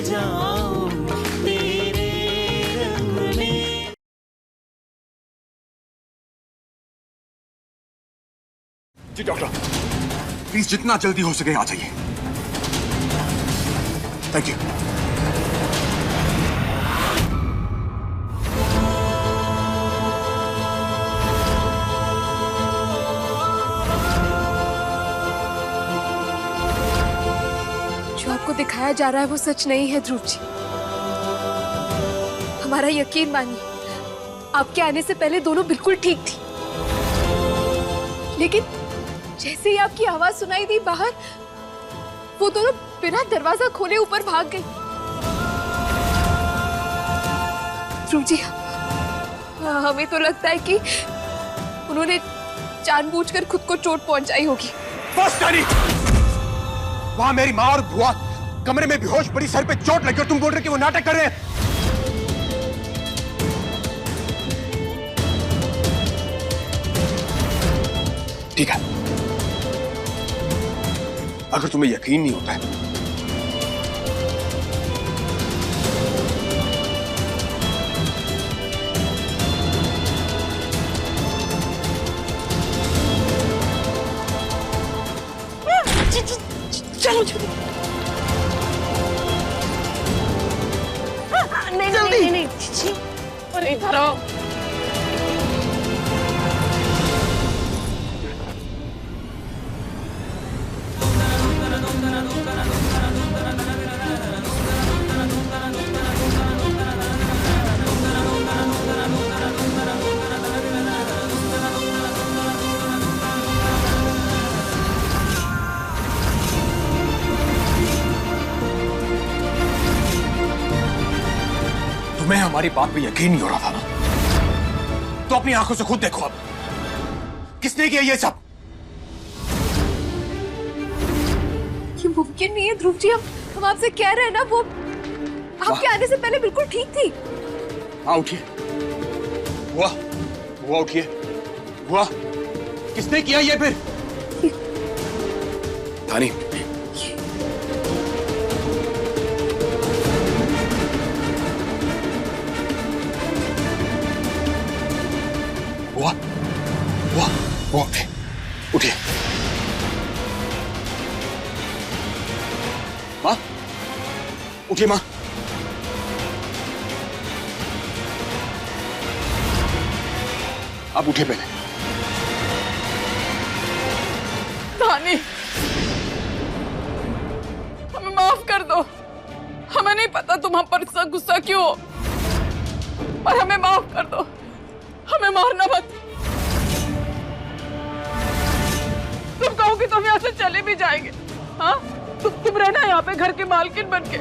जाऊं तेरे रंग में। जी डॉक्टर, प्लीज जितना जल्दी हो सके आ जाइए। Thank you. जो आपको दिखाया जा रहा है वो सच नहीं है ध्रुव जी। हमारा यकीन मानिए, आपके आने से पहले दोनों बिल्कुल ठीक थी, लेकिन जैसे ही आपकी आवाज सुनाई दी बाहर, वो दोनों बिना दरवाजा खोले ऊपर भाग गई। ध्रुव जी, हमें तो लगता है कि उन्होंने जानबूझकर खुद को चोट पहुंचाई होगी। बस डैडी, वहां मेरी माँ और बुआ कमरे में बेहोश पड़ी, सर पे चोट लगी और तुम बोल रहे कि वो नाटक कर रहे हैं। ठीक है, अगर तुम्हें यकीन नहीं होता है चलो जल्दी। नहीं नहीं नहीं, अरे इधर आओ। तुम्हें हमारी बात पे यकीन नहीं हो रहा था ना, तो अपनी आंखों से खुद देखो। अब किसने किया ये सब? ये मुमकिन नहीं है ध्रुव जी, हम आपसे कह रहे हैं ना, वो आपके आने से पहले बिल्कुल ठीक थी। हाँ उठिए, बुआ बुआ उठिए। बुआ, किसने किया ये फिर? धानी, बुआ बुआ बुआ उठिए, उठिए। माँ उठिए, माँ। आप उठिए पहले। धानी, हमें माफ कर दो। हमें नहीं पता तुम हम पर इतना गुस्सा क्यों हो, पर हमें माफ कर दो। हमें मारना मत। तुम कहोगे तो हम यहाँ से चले भी जाएंगे। हाँ, तुम रहना यहाँ पे घर के मालकिन बन के।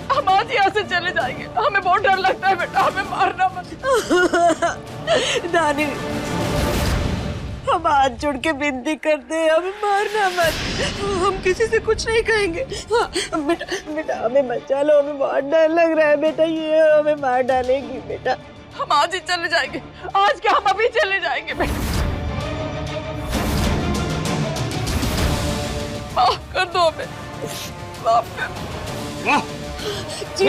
हम आज यहाँ से चले जाएंगे। हमें बहुत डर लगता है बेटा, हमें मारना मत। दानी, हम हाथ जोड़ के विनती करते हैं, हमें मारना मत। हम किसी से कुछ नहीं कहेंगे। हाँ, बेटा बेटा हमें बचा लो, हमें बहुत डर लग रहा है बेटा, ये हमें मार डालेगी बेटा। हम आज ही चले जाएंगे। आज क्या, हम अभी चले जाएंगे बेटा। माफ कर दो हमें, माफ कर। जी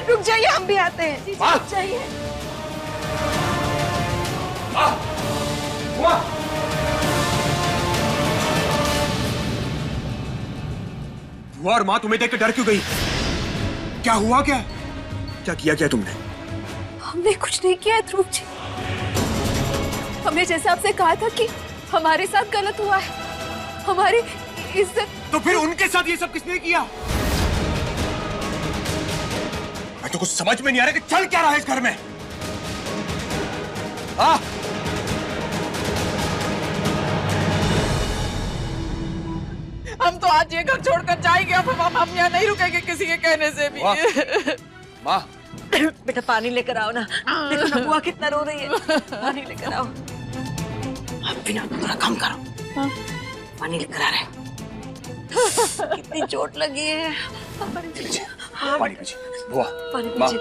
रुक जाइए, हम भी आते हैं। जी रुक जाइए। बुआ और माँ तुम्हें देख के डर क्यों गई? क्या हुआ? क्या किया तुमने? हमने कुछ नहीं किया है ध्रुव जी। हमने जैसे आपसे कहा था कि हमारे साथ गलत हुआ है, हमारी इज्जत। तो फिर उनके साथ ये सब किसने किया? मैं तो कुछ समझ में नहीं आ रहा कि चल क्या रहा है इस घर में। हाँ, हम तो आज ये घर छोड़कर जाएंगे। अब हम यहाँ नहीं रुकेंगे किसी के कहने से भी। माँ बेटा पानी लेकर आओ ना, देखो ना बुआ कितना रो रही है। पानी लेकर आओ। अब बिना थोड़ा कम करो। पानी लेकर आ रहे हैं। कितनी चोट लगी है। पानी पीजिए, पानी पीजिए। बुआ, पानी माँ, पीजिए।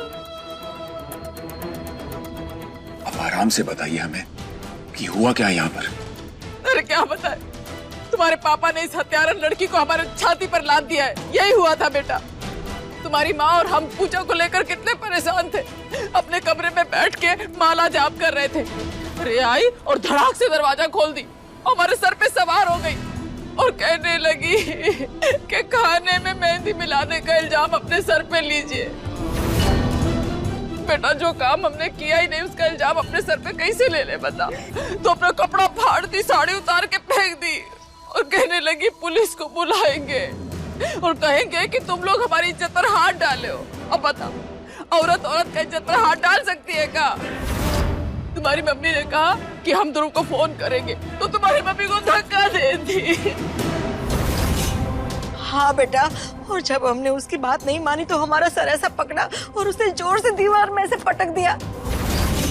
अब आराम से बताइए हमें कि हुआ क्या यहाँ पर? अरे क्या बताए, तुम्हारे पापा ने इस हत्यारन लड़की को हमारे छाती पर लाद दिया है। यही हुआ था बेटा। तुम्हारी माँ और हम पूजा को लेकर कितने परेशान थे। अपने कमरे में बैठ के माला जाप कर रहे थे। रे आई और धड़ाक से दरवाजा खोल दी, हमारे सर पे सवार हो गई और कहने लगी कि खाने में मेहंदी मिलाने का इल्जाम अपने सर पे लीजिए। बेटा जो काम हमने किया ही नहीं उसका इल्जाम अपने सर पे कैसे ले ले बता। तो अपना कपड़ा फाड़ दी, साड़ी उतार के फेंक दी और कहने लगी पुलिस को बुलाएंगे और कहेंगे कि तुम लोग हमारी इज्जत पर हाथ डाले हो। अब बता, औरत का इज्जत पर हाथ डाल सकती है क्या? तुम्हारी मम्मी ने कहा कि हम ध्रुव को फोन करेंगे तो तुम्हारी मम्मी को धक्का दे दी। हाँ बेटा, और जब हमने उसकी बात नहीं मानी तो हमारा सर ऐसा पकड़ा और उसने जोर से दीवार में ऐसे पटक दिया।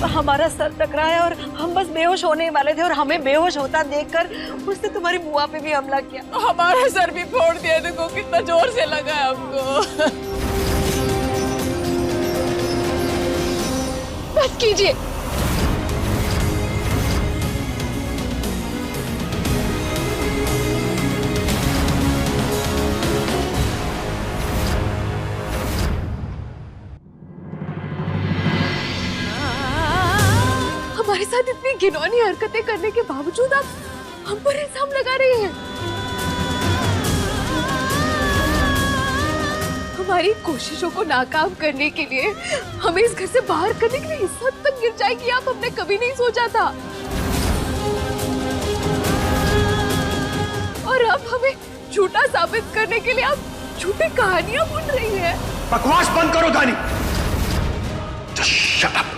हमारा सर टकराया और हम बस बेहोश होने वाले थे और हमें बेहोश होता देखकर उसने तुम्हारी बुआ पे भी हमला किया। हमारा सर भी फोड़ दिया, देखो कितना जोर से लगा है हमको। बस कीजिए। हमारे साथ इतनी घिनौनी हरकतें करने के बावजूद आप हम पर इल्जाम लगा रही हैं। हमारी कोशिशों को नाकाम करने के लिए हमें इस घर से बाहर करने के लिए इस हद तक गिर जाएगी आप हमने कभी नहीं सोचा था। और अब हमें झूठा साबित करने के लिए आप झूठी कहानियां बुन रही हैं। बकवास बंद करो दानी। Just shut up.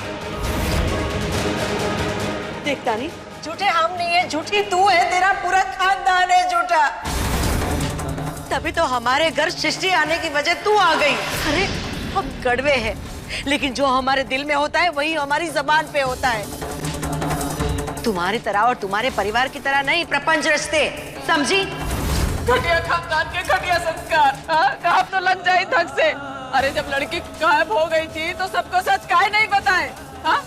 देखता नहीं, झूठे हम नहीं है, झूठी तू है, तेरा पूरा खानदान है झूठा। तभी तो हमारे घर सृष्टि आने की वजह तू आ गई। अरे हम कड़वे हैं, लेकिन जो हमारे दिल में होता है वही हमारी जबान पे होता है। तुम्हारी तरह और तुम्हारे परिवार की तरह नहीं प्रपंच रचते, समझी? घटिया खानदान के घटिया संस्कार, काम तो लग जाए धक से। अरे जब लड़की गायब हो गई थी तो सबको सच काहे नहीं बताए?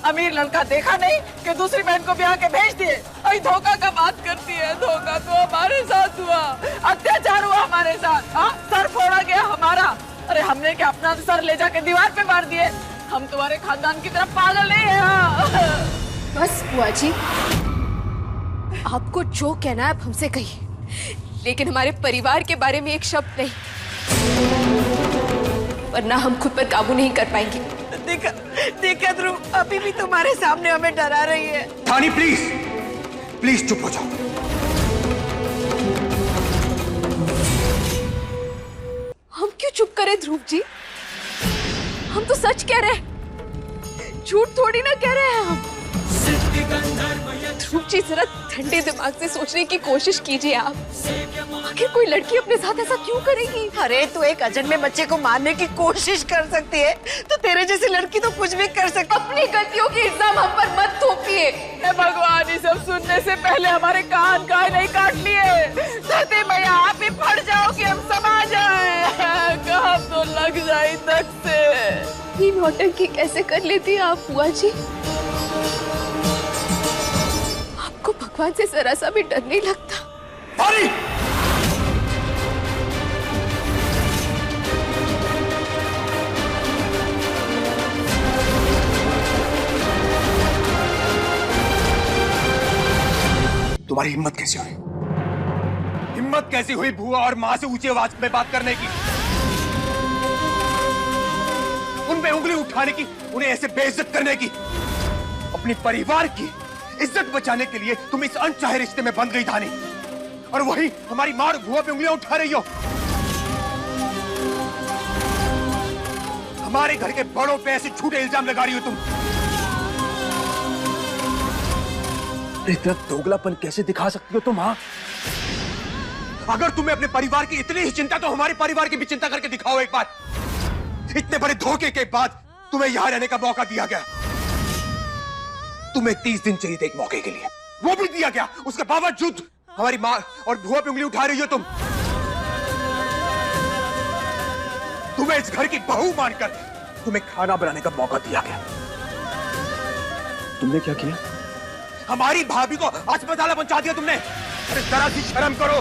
अमीर लड़का देखा नहीं कि दूसरी बहन को ब्याह के भेज दिए। अरे धोखा का बात करती है, धोखा तो हमारे साथ हुआ, अत्याचार हुआ हमारे साथ। सर फोड़ा गया हमारा। अरे हमने क्या अपना सर ले जाके दीवार पे मार दिए? हम तुम्हारे खानदान की तरफ पागल नहीं है। बस बुआ जी, आपको जो कहना है आप हमसे कहिए, लेकिन हमारे परिवार के बारे में एक शब्द नहीं, वरना हम खुद पर काबू नहीं कर पाएंगे। देखा ध्रुव, अभी भी तुम्हारे सामने हमें डरा रही है। थानी प्लीज, प्लीज चुप हो जाओ। हम क्यों चुप करें ध्रुव जी? हम तो सच कह रहे हैं, झूठ थोड़ी ना कह रहे हैं हम। ध्रुव जी जरा ठंडे दिमाग से सोचने की कोशिश कीजिए आप। आखिर कोई लड़की अपने साथ ऐसा क्यों करेगी? अरे तू एक अजन्मे बच्चे को मारने की कोशिश कर सकती है तो तेरे जैसी लड़की तो कुछ भी कर सकती। अपनी गलतियों के इल्जाम हम पर मत थोपिए। भगवान, ये सब सुनने से पहले हमारे कान काहे नहीं काट लिए? धरती मैया आप ही फट जाओ कि हम समा जाए। कहाँ तो लग जाए धक से। ये नौटंकी कैसे कर लेती है आप बुआ जी? आपको भगवान से जरा सा भी डर नहीं लगता? अरे तुम्हारी हिम्मत कैसी हुई? हिम्मत कैसी हुई बुआ और मां से ऊंची आवाज में बात करने की, उन पे उंगली उठाने की, उन्हें ऐसे बेइज्जत करने की? अपने परिवार की इज्जत बचाने के लिए तुम इस अनचाहे रिश्ते में बंध गई धानी, और वही हमारी मां और बुआ पे उंगलियां उठा रही हो। हमारे घर के बड़ों पे ऐसे झूठे इल्जाम लगा रही हो तुम। इतना दोगलापन कैसे दिखा सकती हो तुम? हाँ, अगर तुम्हें अपने परिवार की इतनी ही चिंता तो हमारे परिवार की भी चिंता करके दिखाओ एक बार। इतने बड़े धोखे के बाद तुम्हें यहां रहने का मौका दिया गया। तुम्हें 30 दिन चाहिए थे एक मौके के लिए, वो भी दिया गया। उसके बावजूद हमारी मां और बुआ पे उंगली उठा रही हो तुम। तुम्हें इस घर की बहू मानकर तुम्हें खाना बनाने का मौका दिया गया। तुमने क्या किया? हमारी भाभी को अस्पताल पहुंचा दिया तुमने। अरे जरा सी शर्म करो।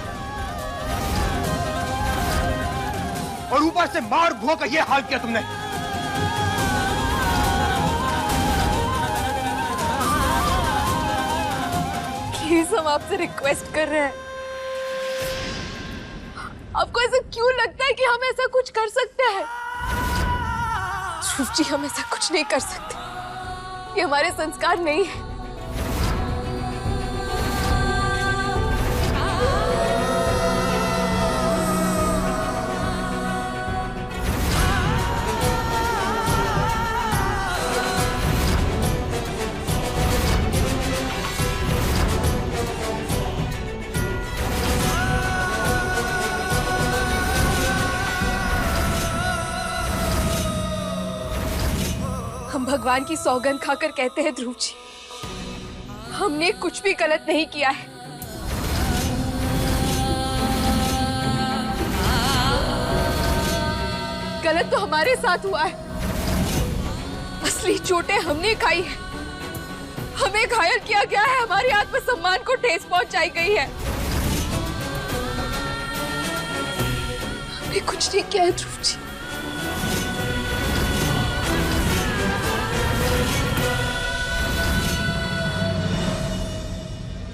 और ऊपर से मार भूख का ये हाल किया तुमने। प्लीज हम आपसे रिक्वेस्ट कर रहे हैं, आपको ऐसा क्यों लगता है कि हम ऐसा कुछ कर सकते हैं? ध्रुव जी, हम ऐसा कुछ नहीं कर सकते, ये हमारे संस्कार नहीं है। हम भगवान की सौगंध खाकर कहते हैं ध्रुव जी, हमने कुछ भी गलत नहीं किया है। गलत तो हमारे साथ हुआ है, असली चोटें हमने खाई है, हमें घायल किया गया है, हमारे आत्मसम्मान को ठेस पहुंचाई गई है। हमने कुछ नहीं किया है ध्रुव जी।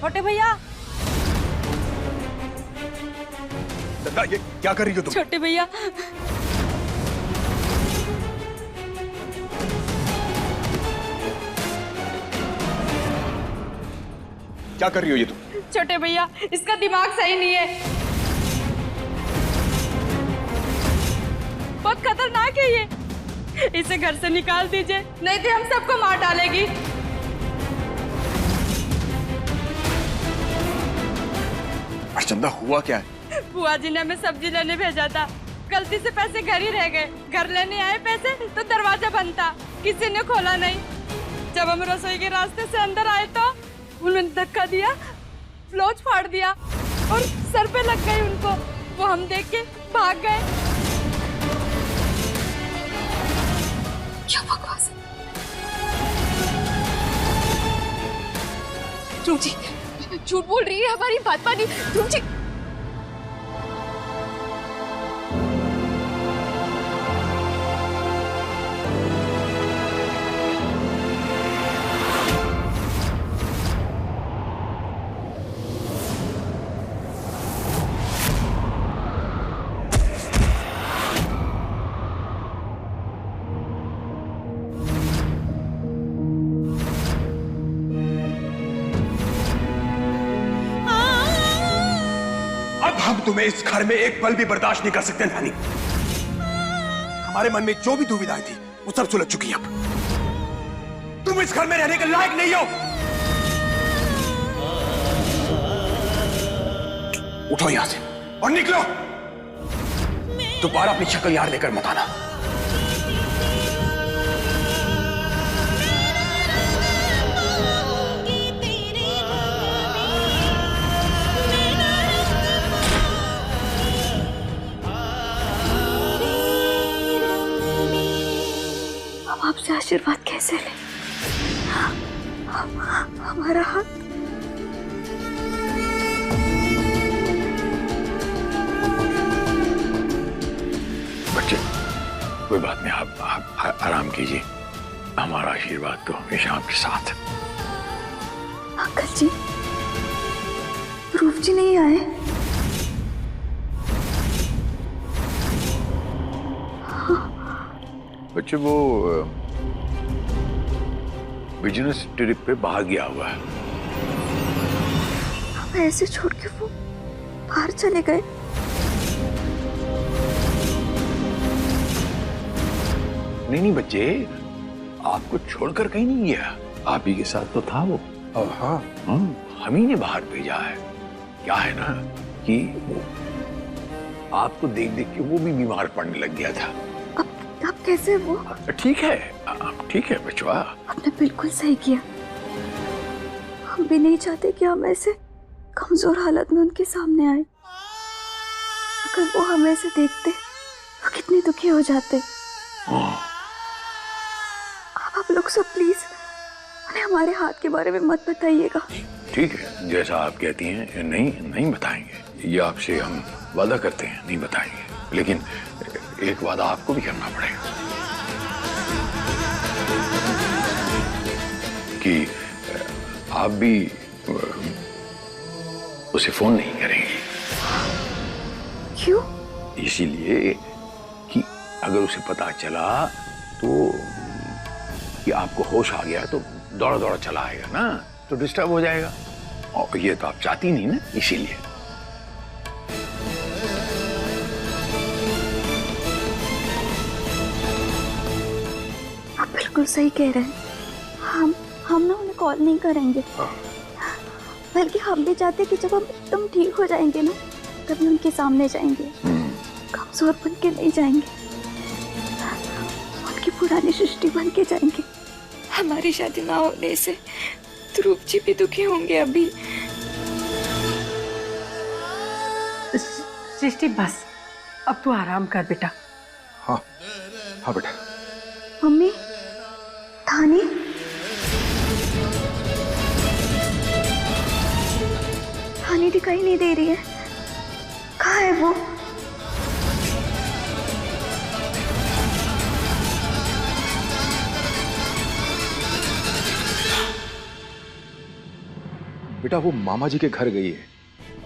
छोटे भैया, गंगा, ये क्या कर रही हो तुम? छोटे भैया, क्या कर रही हो ये तुम? छोटे भैया, इसका दिमाग सही नहीं है, बहुत खतरनाक है ये, इसे घर से निकाल दीजिए, नहीं तो हम सबको मार डालेगी। अर्चंदा, हुआ क्या है? बुआ जी ने हमें सब्जी लेने भेजा था, गलती से पैसे घर ही रह गए, घर लेने आए पैसे तो दरवाजा बंद था, किसी ने खोला नहीं। जब हम रसोई के रास्ते से अंदर आए तो उन्होंने धक्का दिया, ब्लाउज फाड़ दिया और सर पे लग गई उनको, वो हम देख के भाग गए। क्या बकवास है? ध्रुव जी झूठ बोल रही है, हमारी बात मानिए ध्रुव जी। हम तुम्हें इस घर में एक पल भी बर्दाश्त नहीं कर सकते नानी। हमारे मन में जो भी दुविधाएं थी वो सब सुलझ चुकी हैं। अब तुम इस घर में रहने के लायक नहीं हो। उठो यहां से और निकलो। दोबारा अपनी शक्ल यार लेकर मत आना। आपसे आशीर्वाद कैसे ले? हमारा हाथ बच्चे, कोई बात नहीं, आप आराम कीजिए, हमारा आशीर्वाद तो हमेशा आपके साथ है। अंकल जी, ध्रुव जी नहीं आए? बच्चे, वो बिजनेस ट्रिप पे बाहर गया हुआ है। हमें ऐसे छोड़ के वो बाहर चले गए? नहीं बच्चे, आपको छोड़कर कहीं नहीं गया, आप ही के साथ तो था वो। हाँ, हम ही ने बाहर भेजा है। क्या है ना कि वो आपको देख देख के वो भी बीमार पड़ने लग गया था। अब कैसे वो? ठीक है, ठीक है बचवा। आपने बिल्कुल सही किया। हम भी नहीं चाहते कि हम ऐसे कमजोर हालत में उनके सामने आए। अगर वो हमें ऐसे देखते तो कितने दुखी हो जाते। आप लोग सब प्लीज उन्हें हमारे हाथ के बारे में मत बताइएगा। ठीक है, जैसा आप कहती हैं, नहीं बताएंगे, ये आपसे हम वादा करते हैं, नहीं बताएंगे। लेकिन एक वादा आपको भी करना पड़ेगा कि आप भी उसे फोन नहीं करेंगे। क्यों? इसीलिए कि अगर उसे पता चला तो कि आपको होश आ गया तो दौड़ा दौड़ा चला आएगा ना, तो डिस्टर्ब हो जाएगा, और ये तो आप चाहती नहीं ना, इसीलिए। आप बिल्कुल सही कह रहे हैं। हम ना उन्हें कॉल नहीं करेंगे, बल्कि हम भी चाहते कि जब हम एकदम ठीक हो जाएंगे ना, तभी उनके सामने जाएंगे, कमजोर बन के नहीं जाएंगे, उनकी पुरानी सृष्टि बन के जाएंगे। हमारी शादी ना होने से ध्रुव जी भी दुखी होंगे अभी। सृष्टि बस, अब तू आराम कर बेटा। हाँ हाँ बेटा। मम्मी, धानी, धानी दिखाई नहीं दे रही है, कहाँ है वो? बेटा वो मामा जी के घर गई है।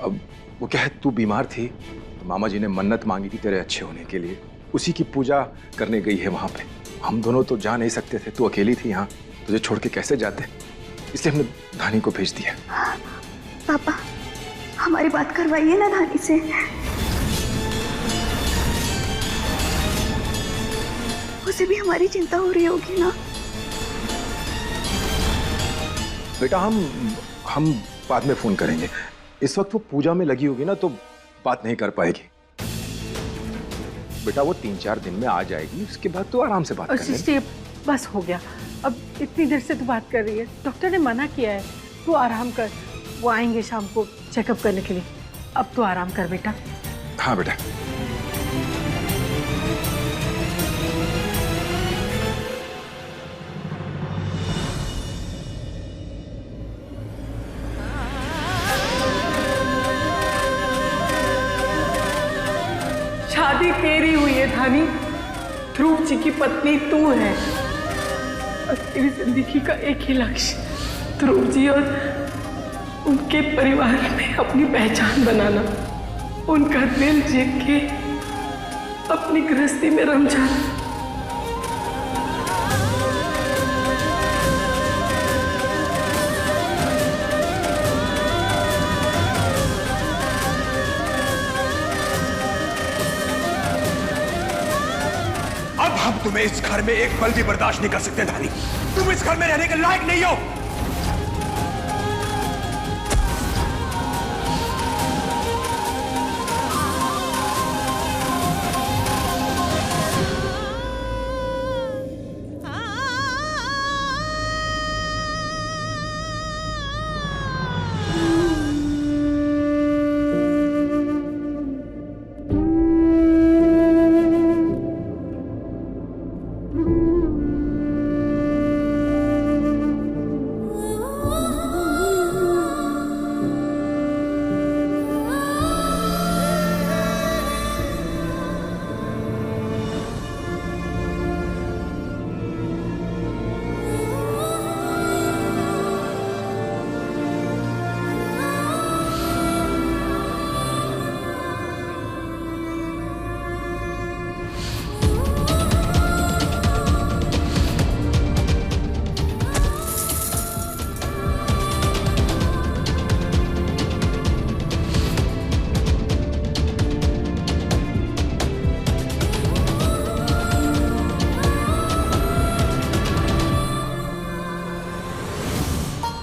अब वो क्या है, तू बीमार थी तो मामा जी ने मन्नत मांगी थी तेरे अच्छे होने के लिए, उसी की पूजा करने गई है वहां पे। हम दोनों तो जा नहीं सकते थे, तू अकेली थी यहाँ, तुझे छोड़ के कैसे जाते, इसलिए हमने धानी को भेज दिया। पापा, हमारी बात करवाइए ना धानी से। उसे भी हमारी चिंता हो रही होगी ना। बेटा हम बाद में फोन करेंगे, इस वक्त वो पूजा में लगी होगी ना, तो बात नहीं कर पाएगी। बेटा वो 3-4 दिन में आ जाएगी, उसके बाद तो आराम से बात कर लेंगे। सृष्टि बस हो गया, अब इतनी देर से तू बात कर रही है, डॉक्टर ने मना किया है, तू आराम कर, वो आएंगे शाम को चेकअप करने के लिए। अब तू आराम कर बेटा। हाँ बेटा। शादी तेरी हुई है धानी, ध्रुव जी की पत्नी तू है, और तेरी जिंदगी का एक ही लक्ष्य ध्रुव जी और उनके परिवार में अपनी पहचान बनाना, उनका दिल जीत के अपनी गृहस्थी में रम जाना। अब हम तुम्हें इस घर में एक पल भी बर्दाश्त नहीं कर सकते धानी, तुम इस घर में रहने के लायक नहीं हो।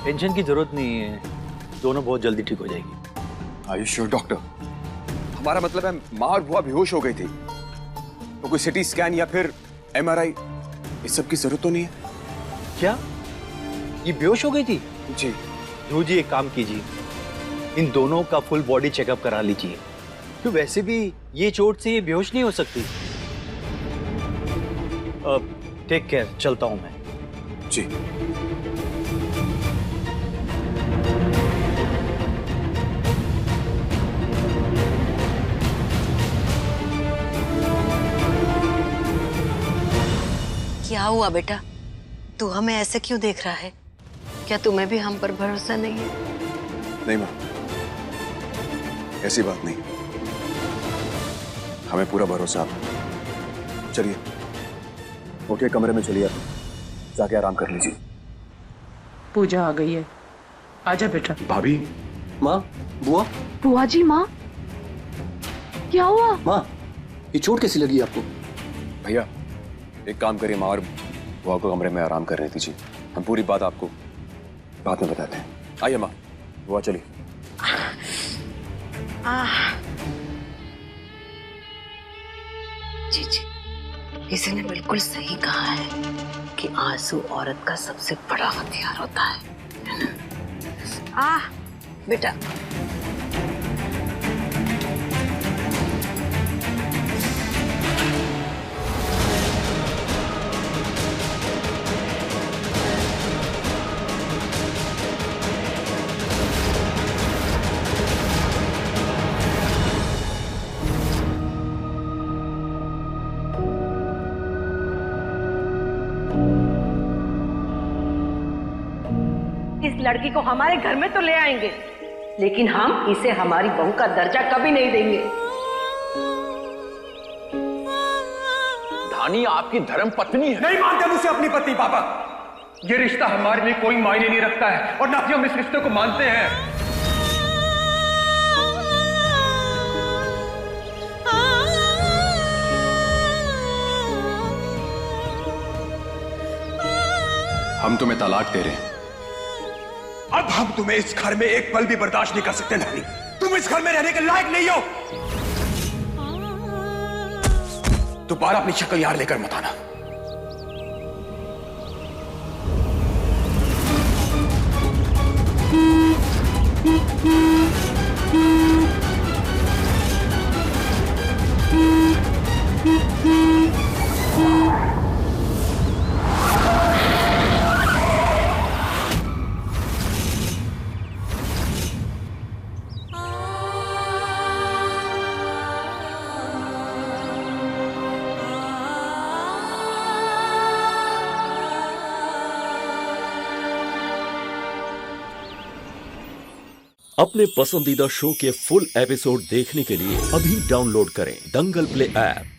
टेंशन की जरूरत नहीं है, दोनों बहुत जल्दी ठीक हो जाएगी। Are you sure, doctor? हमारा मतलब है माँ और बुआ बेहोश हो गई थी, तो कोई सिटी स्कैन या फिर MRI इस सब की जरूरत तो नहीं है? क्या ये बेहोश हो गई थी? जी। ध्रुव जी एक काम कीजिए, इन दोनों का फुल बॉडी चेकअप करा लीजिए, तो वैसे भी ये चोट से ये बेहोश नहीं हो सकती। टेक केयर, चलता हूं मैं। जी। क्या हुआ बेटा? तू हमें ऐसे क्यों देख रहा है? क्या तुम्हें भी हम पर भरोसा नहीं है? नहीं माँ, ऐसी बात नहीं, हमें पूरा भरोसा है। चलिए उठिए, कमरे में चलिए, जाके आराम कर लीजिए। पूजा आ गई है, आजा बेटा। भाभी, माँ, बुआ, बुआ जी, माँ क्या हुआ? माँ, ये चोट कैसी लगी आपको? भैया एक काम करिए, माँ और बुआ को कमरे में आराम करने दीजिए, हम पूरी बात आपको बाद में बताते हैं। आइए माँ, बुआ चलिए। जी जी, किसी ने बिल्कुल सही कहा है कि आंसू औरत का सबसे बड़ा हथियार होता है ना? बेटा इस लड़की को हमारे घर में तो ले आएंगे, लेकिन हम इसे हमारी बहू का दर्जा कभी नहीं देंगे। धानी आपकी धर्म पत्नी है। नहीं मानते हम उसे अपनी पत्नी पापा। ये रिश्ता हमारे लिए कोई मायने नहीं रखता है और ना ही हम इस रिश्ते को मानते हैं। हम तुम्हें तलाक दे रहे हैं। अब हम तुम्हें इस घर में एक पल भी बर्दाश्त नहीं कर सकते। नहीं, तुम इस घर में रहने के लायक नहीं हो। दोबारा अपनी शक्ल यार लेकर मत आना। अपने पसंदीदा शो के फुल एपिसोड देखने के लिए अभी डाउनलोड करें दंगल प्ले ऐप।